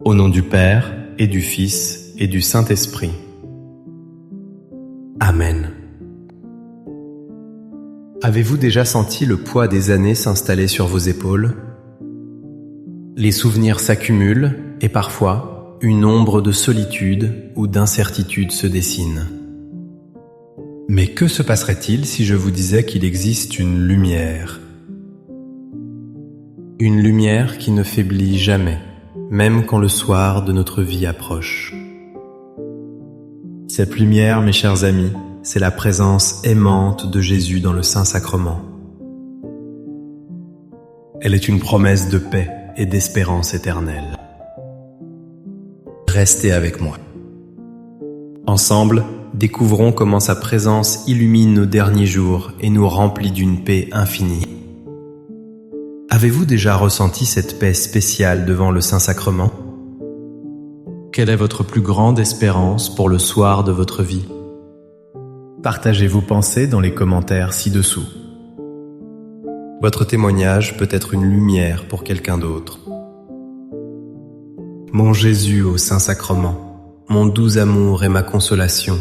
Au nom du Père, et du Fils, et du Saint-Esprit. Amen. Avez-vous déjà senti le poids des années s'installer sur vos épaules? Les souvenirs s'accumulent et parfois, une ombre de solitude ou d'incertitude se dessine. Mais que se passerait-il si je vous disais qu'il existe une lumière? Une lumière qui ne faiblit jamais, même quand le soir de notre vie approche. Cette lumière, mes chers amis, c'est la présence aimante de Jésus dans le Saint-Sacrement. Elle est une promesse de paix et d'espérance éternelle. Restez avec moi. Ensemble, découvrons comment sa présence illumine nos derniers jours et nous remplit d'une paix infinie. Avez-vous déjà ressenti cette paix spéciale devant le Saint-Sacrement? Quelle est votre plus grande espérance pour le soir de votre vie? Partagez vos pensées dans les commentaires ci-dessous. Votre témoignage peut être une lumière pour quelqu'un d'autre. Mon Jésus au Saint-Sacrement, mon doux amour et ma consolation,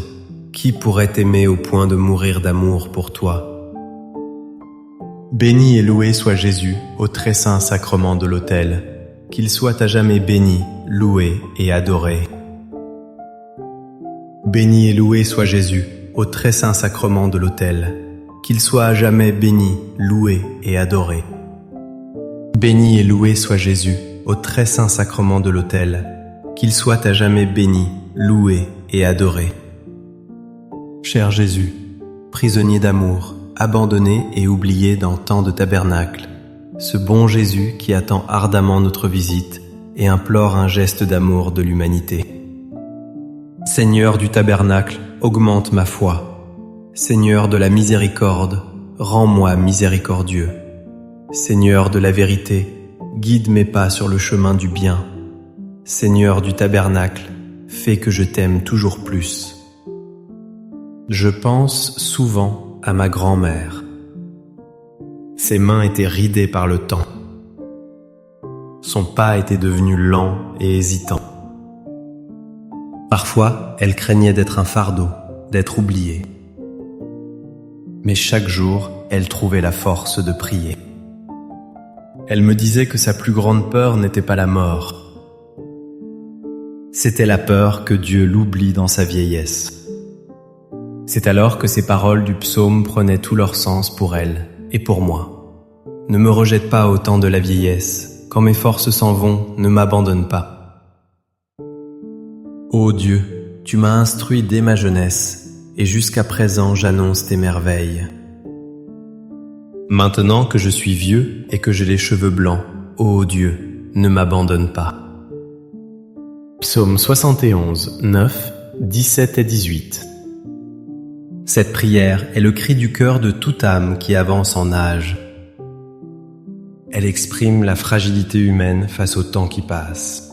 qui pourrait t'aimer au point de mourir d'amour pour toi? Béni et loué soit Jésus au très saint sacrement de l'autel, qu'il soit à jamais béni, loué et adoré. Béni et loué soit Jésus au très saint sacrement de l'autel, qu'il soit à jamais béni, loué et adoré. Béni et loué soit Jésus au très saint sacrement de l'autel, qu'il soit à jamais béni, loué et adoré. Cher Jésus, prisonnier d'amour, abandonné et oublié dans tant de tabernacles, ce bon Jésus qui attend ardemment notre visite et implore un geste d'amour de l'humanité. Seigneur du tabernacle, augmente ma foi. Seigneur de la miséricorde, rends-moi miséricordieux. Seigneur de la vérité, guide mes pas sur le chemin du bien. Seigneur du tabernacle, fais que je t'aime toujours plus. Je pense souvent à ma grand-mère. Ses mains étaient ridées par le temps. Son pas était devenu lent et hésitant. Parfois, elle craignait d'être un fardeau, d'être oubliée. Mais chaque jour, elle trouvait la force de prier. Elle me disait que sa plus grande peur n'était pas la mort. C'était la peur que Dieu l'oublie dans sa vieillesse. C'est alors que ces paroles du psaume prenaient tout leur sens pour elle et pour moi. Ne me rejette pas au temps de la vieillesse, quand mes forces s'en vont, ne m'abandonne pas. Ô Dieu, tu m'as instruit dès ma jeunesse, et jusqu'à présent j'annonce tes merveilles. Maintenant que je suis vieux et que j'ai les cheveux blancs, ô Dieu, ne m'abandonne pas. Psaume 71, 9, 17 et 18. Cette prière est le cri du cœur de toute âme qui avance en âge. Elle exprime la fragilité humaine face au temps qui passe.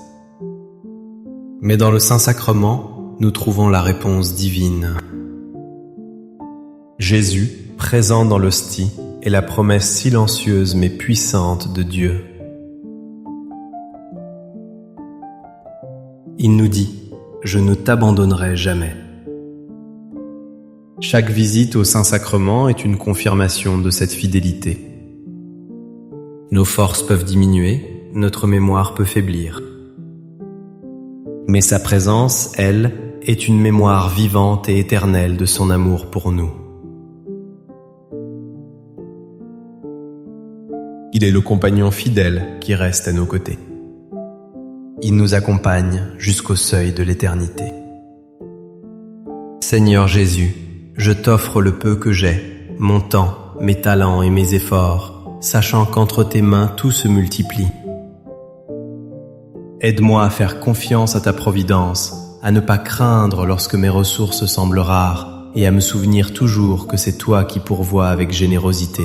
Mais dans le Saint-Sacrement, nous trouvons la réponse divine. Jésus, présent dans l'hostie, est la promesse silencieuse mais puissante de Dieu. Il nous dit « Je ne t'abandonnerai jamais ». Chaque visite au Saint-Sacrement est une confirmation de cette fidélité. Nos forces peuvent diminuer, notre mémoire peut faiblir. Mais sa présence, elle, est une mémoire vivante et éternelle de son amour pour nous. Il est le compagnon fidèle qui reste à nos côtés. Il nous accompagne jusqu'au seuil de l'éternité. Seigneur Jésus, je t'offre le peu que j'ai, mon temps, mes talents et mes efforts, sachant qu'entre tes mains tout se multiplie. Aide-moi à faire confiance à ta providence, à ne pas craindre lorsque mes ressources semblent rares et à me souvenir toujours que c'est toi qui pourvois avec générosité.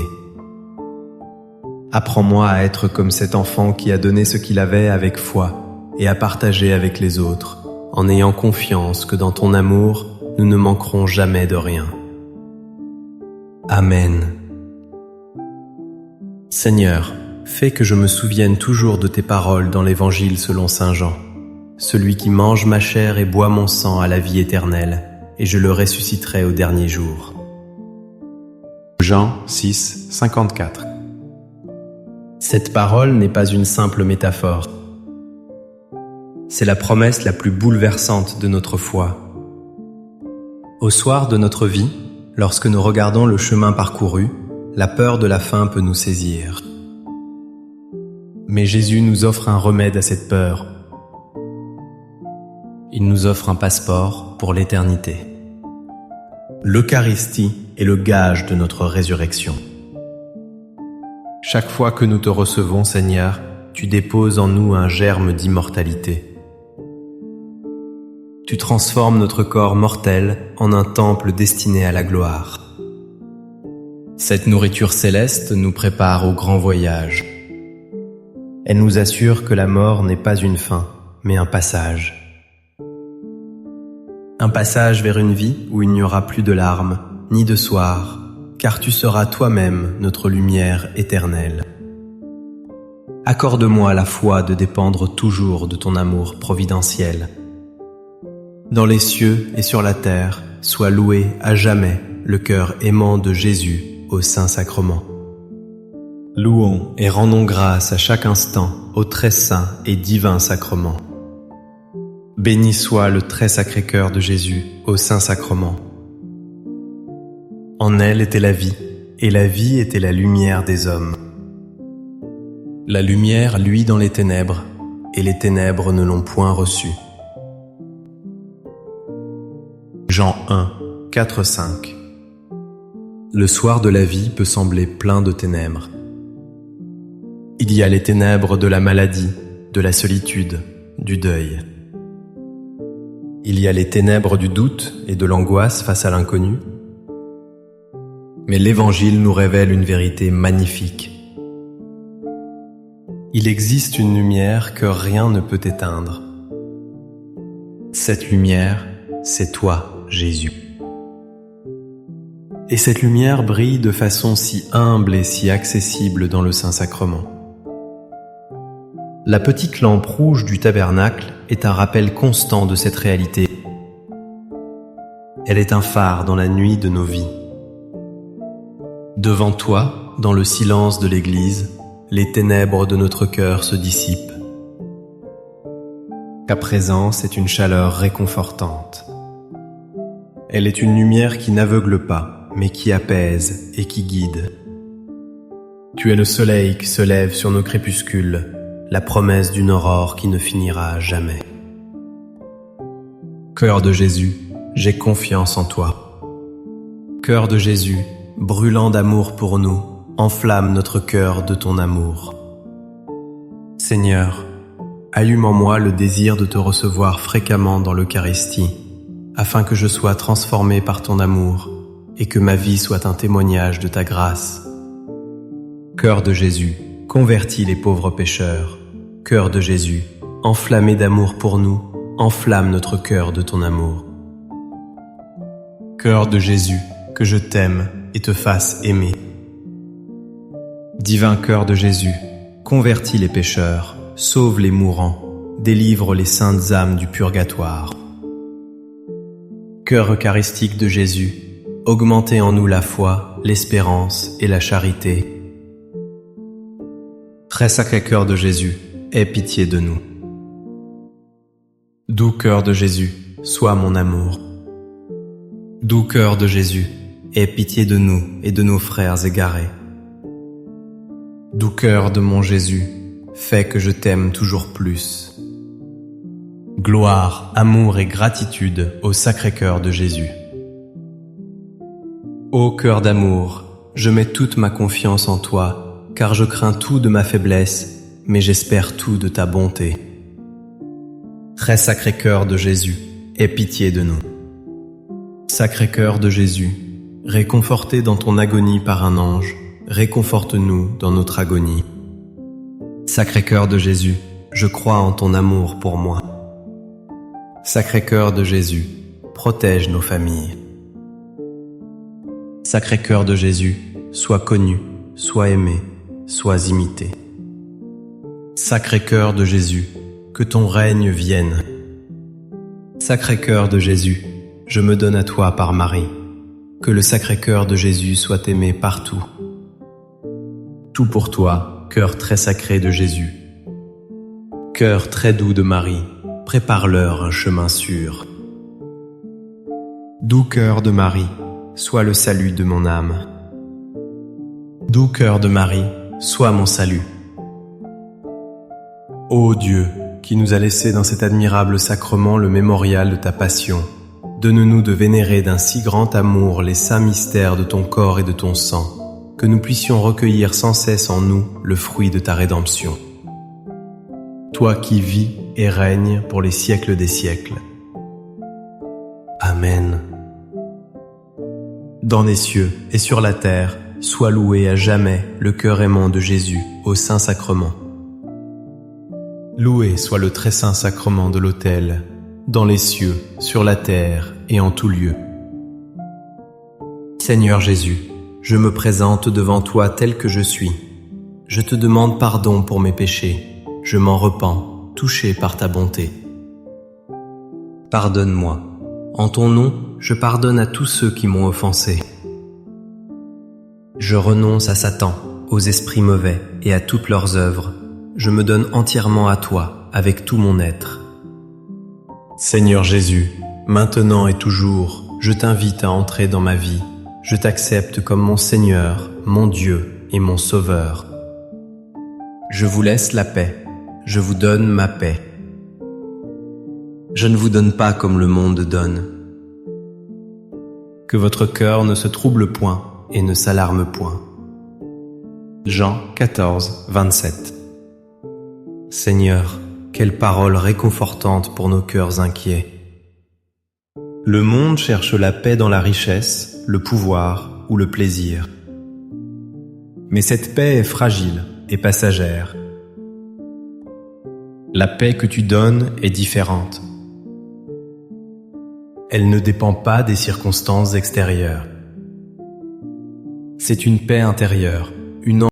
Apprends-moi à être comme cet enfant qui a donné ce qu'il avait avec foi et à partager avec les autres, en ayant confiance que dans ton amour, nous ne manquerons jamais de rien. Amen. Seigneur, fais que je me souvienne toujours de tes paroles dans l'Évangile selon saint Jean. celui qui mange ma chair et boit mon sang a la vie éternelle, et je le ressusciterai au dernier jour. Jean 6, 54. Cette parole n'est pas une simple métaphore. C'est la promesse la plus bouleversante de notre foi. Au soir de notre vie, lorsque nous regardons le chemin parcouru, la peur de la fin peut nous saisir. Mais Jésus nous offre un remède à cette peur. Il nous offre un passeport pour l'éternité. L'Eucharistie est le gage de notre résurrection. Chaque fois que nous te recevons, Seigneur, tu déposes en nous un germe d'immortalité. Tu transformes notre corps mortel en un temple destiné à la gloire. Cette nourriture céleste nous prépare au grand voyage. Elle nous assure que la mort n'est pas une fin, mais un passage. Un passage vers une vie où il n'y aura plus de larmes, ni de soir, car tu seras toi-même notre lumière éternelle. Accorde-moi la foi de dépendre toujours de ton amour providentiel. Dans les cieux et sur la terre, soit loué à jamais le cœur aimant de Jésus au Saint-Sacrement. Louons et rendons grâce à chaque instant au très saint et divin sacrement. Béni soit le très sacré cœur de Jésus au Saint-Sacrement. En elle était la vie, et la vie était la lumière des hommes. La lumière luit dans les ténèbres, et les ténèbres ne l'ont point reçue. Jean 1, 4, 5. Le soir de la vie peut sembler plein de ténèbres. Il y a les ténèbres de la maladie, de la solitude, du deuil. Il y a les ténèbres du doute et de l'angoisse face à l'inconnu. Mais l'Évangile nous révèle une vérité magnifique. Il existe une lumière que rien ne peut éteindre. Cette lumière, c'est toi, Jésus. Et cette lumière brille de façon si humble et si accessible dans le Saint-Sacrement. La petite lampe rouge du tabernacle est un rappel constant de cette réalité. Elle est un phare dans la nuit de nos vies. Devant toi, dans le silence de l'Église, les ténèbres de notre cœur se dissipent. Ta présence est une chaleur réconfortante. Elle est une lumière qui n'aveugle pas, mais qui apaise et qui guide. Tu es le soleil qui se lève sur nos crépuscules, la promesse d'une aurore qui ne finira jamais. Cœur de Jésus, j'ai confiance en toi. Cœur de Jésus, brûlant d'amour pour nous, enflamme notre cœur de ton amour. Seigneur, allume en moi le désir de te recevoir fréquemment dans l'Eucharistie, afin que je sois transformé par ton amour et que ma vie soit un témoignage de ta grâce. Cœur de Jésus, convertis les pauvres pécheurs. Cœur de Jésus, enflammé d'amour pour nous, enflamme notre cœur de ton amour. Cœur de Jésus, que je t'aime et te fasse aimer. Divin cœur de Jésus, convertis les pécheurs, sauve les mourants, délivre les saintes âmes du purgatoire. Cœur eucharistique de Jésus, augmentez en nous la foi, l'espérance et la charité. Très sacré cœur de Jésus, aie pitié de nous. Doux cœur de Jésus, sois mon amour. Doux cœur de Jésus, aie pitié de nous et de nos frères égarés. Doux cœur de mon Jésus, fais que je t'aime toujours plus. Gloire, amour et gratitude au Sacré-Cœur de Jésus. Ô cœur d'amour, je mets toute ma confiance en toi, car je crains tout de ma faiblesse, mais j'espère tout de ta bonté. Très sacré cœur de Jésus, aie pitié de nous. Sacré cœur de Jésus, réconforté dans ton agonie par un ange, réconforte-nous dans notre agonie. Sacré cœur de Jésus, je crois en ton amour pour moi. Sacré cœur de Jésus, protège nos familles. Sacré cœur de Jésus, sois connu, sois aimé, sois imité. Sacré cœur de Jésus, que ton règne vienne. Sacré-Cœur de Jésus, je me donne à toi par Marie. Que le Sacré-Cœur de Jésus soit aimé partout. Tout pour toi, cœur très sacré de Jésus. Cœur très doux de Marie, prépare-leur un chemin sûr. Doux cœur de Marie, sois le salut de mon âme. Doux cœur de Marie, sois mon salut. Ô Dieu, qui nous a laissé dans cet admirable sacrement le mémorial de ta passion, donne-nous de vénérer d'un si grand amour les saints mystères de ton corps et de ton sang, que nous puissions recueillir sans cesse en nous le fruit de ta rédemption. Toi qui vis et règnes pour les siècles des siècles. Amen. Dans les cieux et sur la terre, sois loué à jamais le cœur aimant de Jésus au Saint-Sacrement. Loué soit le très saint sacrement de l'autel, dans les cieux, sur la terre et en tout lieu. Seigneur Jésus, je me présente devant toi tel que je suis. Je te demande pardon pour mes péchés. Je m'en repens, touché par ta bonté. Pardonne-moi. En ton nom, je pardonne à tous ceux qui m'ont offensé. Je renonce à Satan, aux esprits mauvais et à toutes leurs œuvres. Je me donne entièrement à toi, avec tout mon être. Seigneur Jésus, maintenant et toujours, je t'invite à entrer dans ma vie. Je t'accepte comme mon Seigneur, mon Dieu et mon Sauveur. Je vous laisse la paix. Je vous donne ma paix. Je ne vous donne pas comme le monde donne. Que votre cœur ne se trouble point et ne s'alarme point. Jean 14, 27. Seigneur, quelle parole réconfortante pour nos cœurs inquiets. Le monde cherche la paix dans la richesse, le pouvoir ou le plaisir. Mais cette paix est fragile et passagère. La paix que tu donnes est différente. Elle ne dépend pas des circonstances extérieures. C'est une paix intérieure,